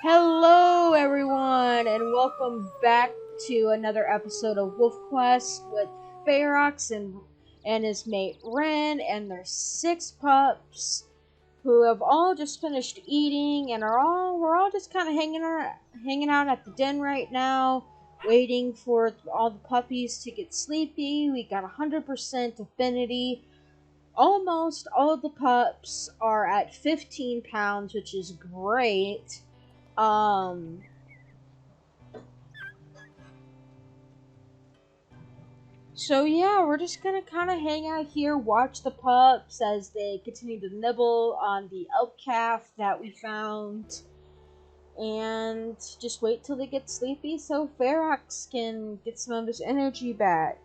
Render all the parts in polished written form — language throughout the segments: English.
Hello, everyone, and welcome back to another episode of Wolf Quest with Ferox and his mate Ren and their 6 pups, who have all just finished eating and we're all just kind of hanging out at the den right now, waiting for all the puppies to get sleepy. We got 100% affinity. Almost all of the pups are at 15 pounds, which is great. Um, so yeah, we're just gonna kind of hang out here, watch the pups as they continue to nibble on the elk calf that we found, and just wait till they get sleepy so Ferox can get some of his energy back.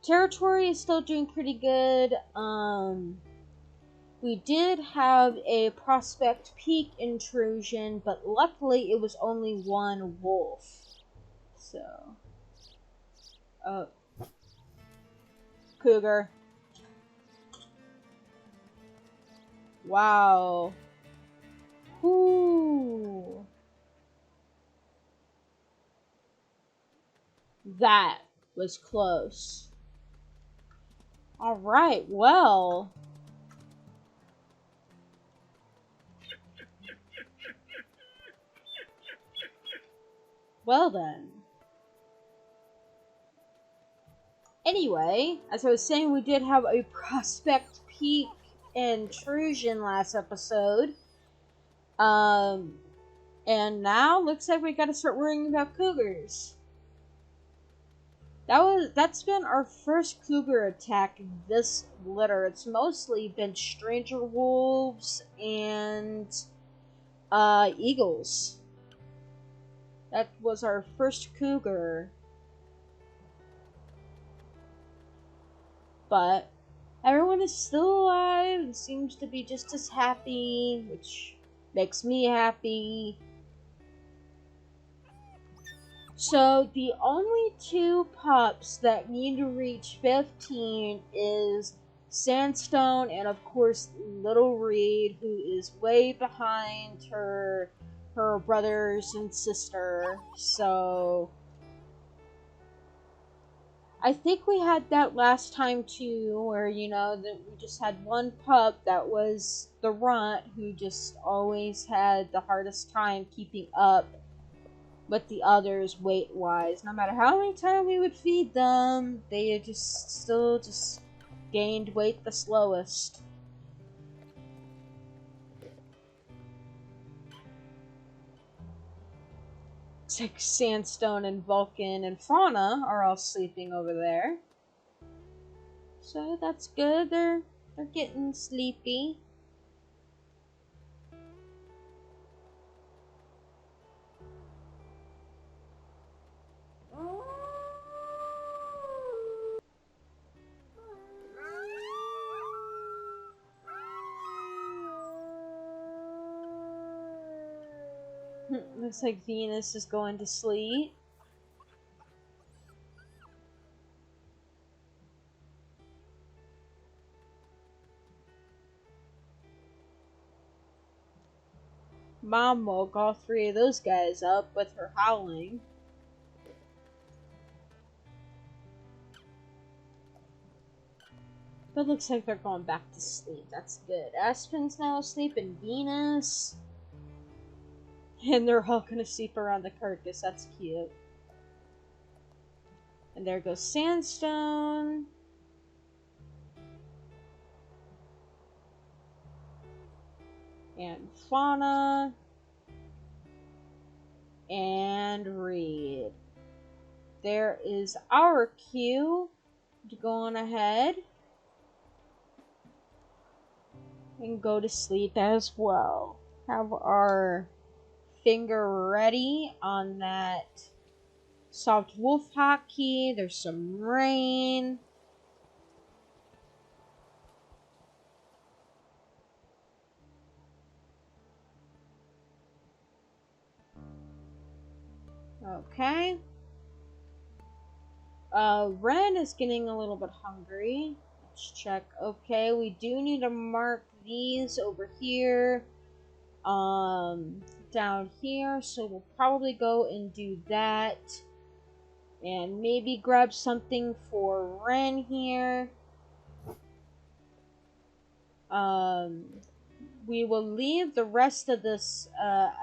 Territory is still doing pretty good. We did have a Prospect Peak intrusion, but luckily it was only one wolf. So, cougar. Wow. Ooh. That was close. Alright, well. Well then. Anyway, as I was saying, we did have a Prospect Peak intrusion last episode. And now looks like we gotta start worrying about cougars. That's been our first cougar attack this litter. It's mostly been stranger wolves and eagles. That was our first cougar. But everyone is still alive and seems to be just as happy, which makes me happy. So the only 2 pups that need to reach 15 is Sandstone and of course Little Reed, who is way behind her brothers and sister. So I think we had that last time too, where that we just had one pup that was the runt, who just always had the hardest time keeping up with the others weight-wise. No matter how many times we would feed them, they still gained weight the slowest. It's like Sandstone and Vulcan and Fauna are all sleeping over there. So that's good. They're getting sleepy. Looks like Venus is going to sleep. Mom woke all 3 of those guys up with her howling. But looks like they're going back to sleep. That's good. Aspen's now asleep and Venus. And they're all gonna sleep around the carcass. That's cute. And there goes Sandstone. And Fauna. And Reed. There is our cue to go on ahead and go to sleep as well. Have our finger ready on that soft wolf hotkey. There's some rain. Okay. Ren is getting a little bit hungry. Let's check. Okay, we do need to mark these over here. down here, so we'll probably go and do that. And maybe grab something for Ren here. We will leave the rest of this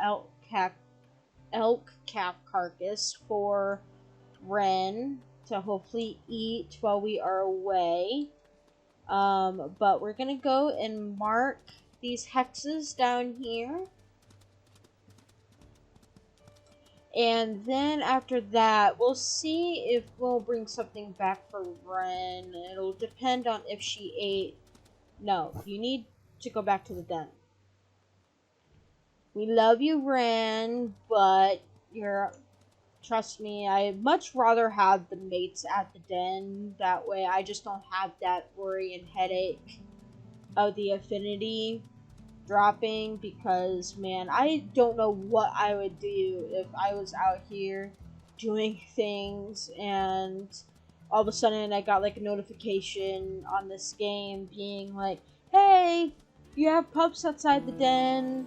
elk calf carcass for Ren to hopefully eat while we are away. But we're gonna go and mark these hexes down here. And then after that, we'll see if we'll bring something back for Ren. It'll depend on if she ate. No, you need to go back to the den. We love you, Ren, but trust me, I'd much rather have the mates at the den. That way I just don't have that worry and headache of the affinity dropping, because, man, I don't know what I would do if I was out here doing things and all of a sudden I got like a notification on this game being like, hey, you have pups outside the den,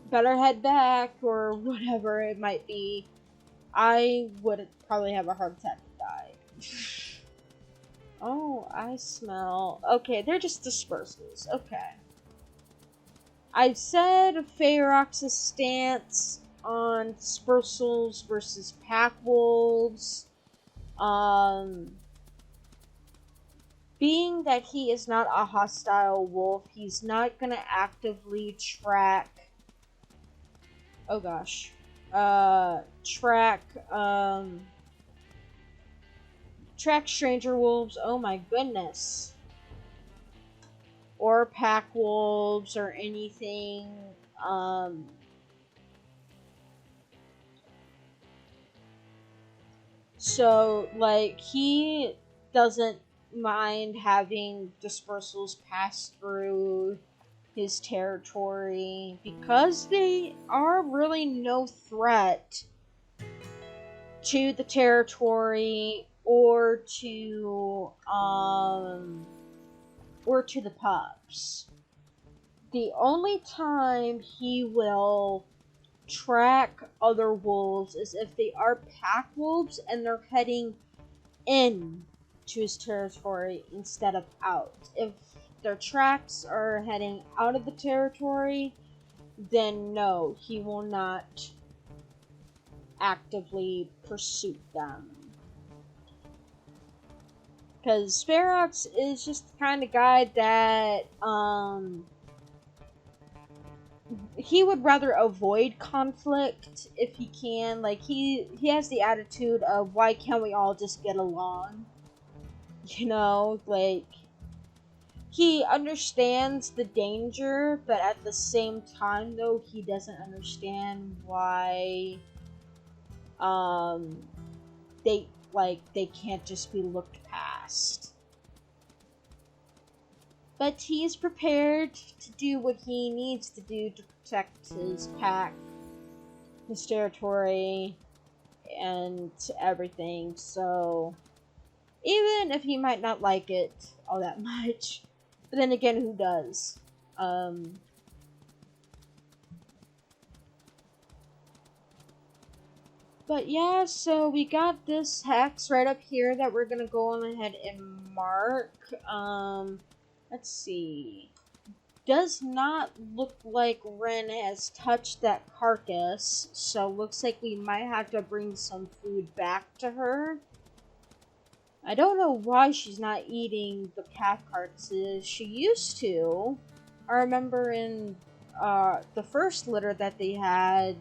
better head back, or whatever it might be. I would probably have a heart attack and die. Oh, I smell... Okay, they're just dispersals. Okay. I've said Ferox's stance on dispersals versus pack wolves. Being that he is not a hostile wolf, he's not gonna actively track... Oh gosh. Track stranger wolves. Oh my goodness. Or pack wolves or anything. So, like, he doesn't mind having dispersals pass through his territory because they are really no threat to the territory or to the pups. The only time he will track other wolves is if they are pack wolves and they're heading in to his territory instead of out. If their tracks are heading out of the territory, then no, he will not actively pursue them. Because Ferox is just the kind of guy that, he would rather avoid conflict if he can. Like, he has the attitude of, why can't we all just get along? You know, like, he understands the danger, but at the same time, though, he doesn't understand why, they can't just be looked past. But he is prepared to do what he needs to do to protect his pack, his territory, and everything. So, even if he might not like it all that much, but then again, who does? But yeah, so we got this hex right up here that we're gonna go on ahead and mark. Let's see. Does not look like Ren has touched that carcass, so looks like we might have to bring some food back to her. I don't know why she's not eating the calf carcasses. She used to. I remember in the first litter that they had,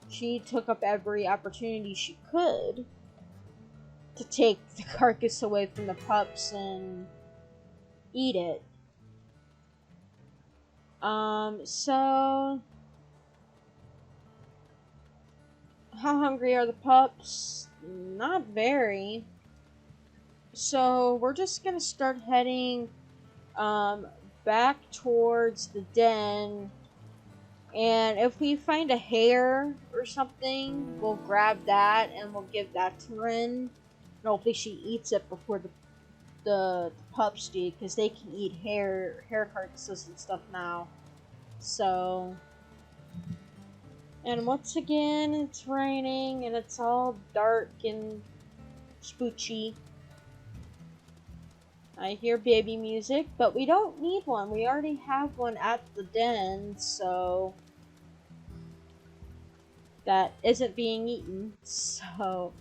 she took up every opportunity she could to take the carcass away from the pups and eat it. So how hungry are the pups? Not very. So we're just gonna start heading back towards the den, and if we find a hare or something, we'll grab that and we'll give that to Rin. And hopefully she eats it before the pups do, because they can eat hair carcasses and stuff now. So And once again, it's raining and it's all dark and spoochy. I hear baby music, but we don't need one. We already have one at the den, so that isn't being eaten. So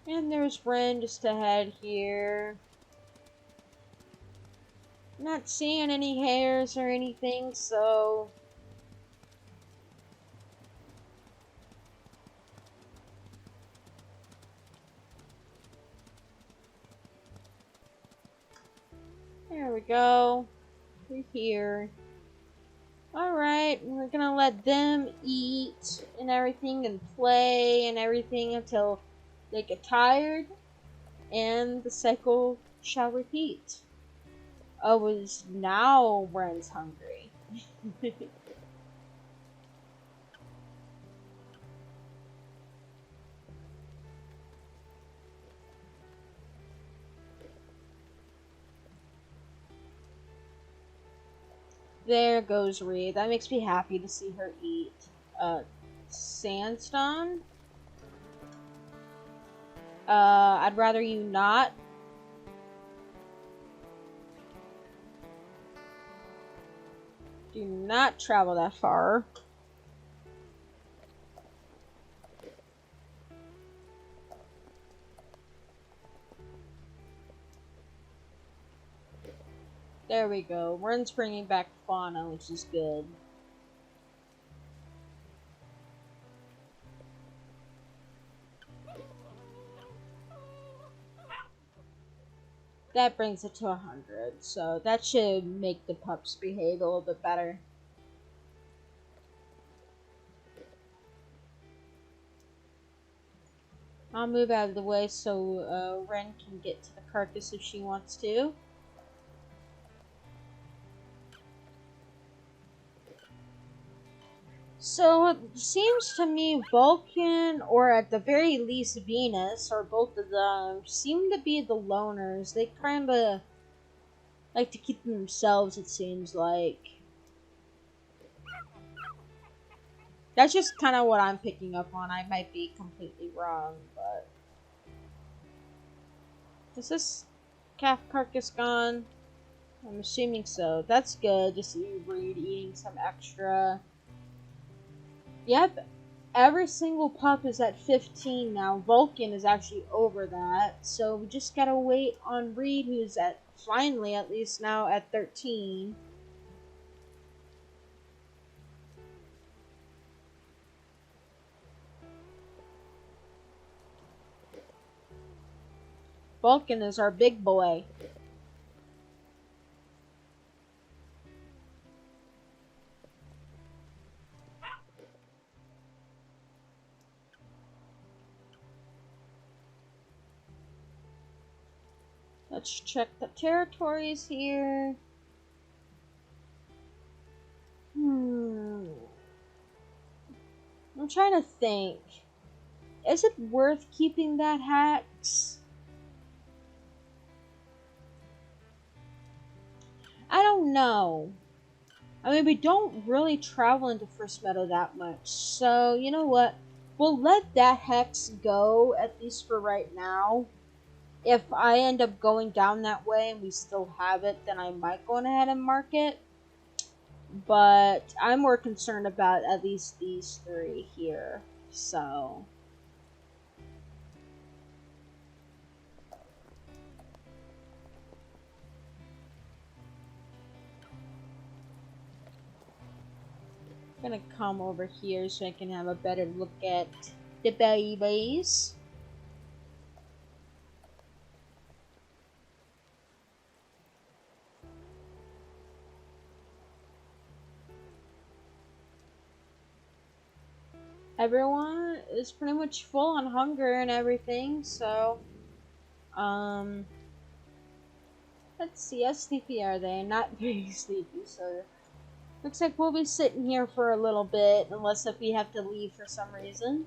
and there's Ren just ahead here. Not seeing any hairs or anything, so there we go. We're here. Alright, we're gonna let them eat and everything and play and everything until they get tired, and the cycle shall repeat. Oh, is now Ren's hungry. There goes Reed. That makes me happy to see her eat. Sandstone? I'd rather you not. Do not travel that far. There we go. Ren's bringing back fauna, which is good. That brings it to 100, so that should make the pups behave a little bit better. I'll move out of the way so Ren can get to the carcass if she wants to. So it seems to me Vulcan, or at the very least Venus, or both of them, seem to be the loners. They kind of like to keep them themselves, it seems like. That's just kind of what I'm picking up on. I might be completely wrong, but... Is this calf carcass gone? I'm assuming so. That's good, just you Reed eating some extra. Yep, every single pup is at 15 now. Vulcan is actually over that, so we just gotta wait on Reed, who's at, finally at least now, at 13. Vulcan is our big boy. Let's check the territories here. I'm trying to think. Is it worth keeping that hex? I don't know. I mean, we don't really travel into First Meadow that much. So, you know what? We'll let that hex go, at least for right now. If I end up going down that way and we still have it, then I might go ahead and mark it. But I'm more concerned about at least these three here. So... I'm gonna come over here so I can have a better look at the babies. Everyone is pretty much full on hunger and everything, so let's see, how sleepy are they? Not very sleepy, so looks like we'll be sitting here for a little bit, unless if we have to leave for some reason.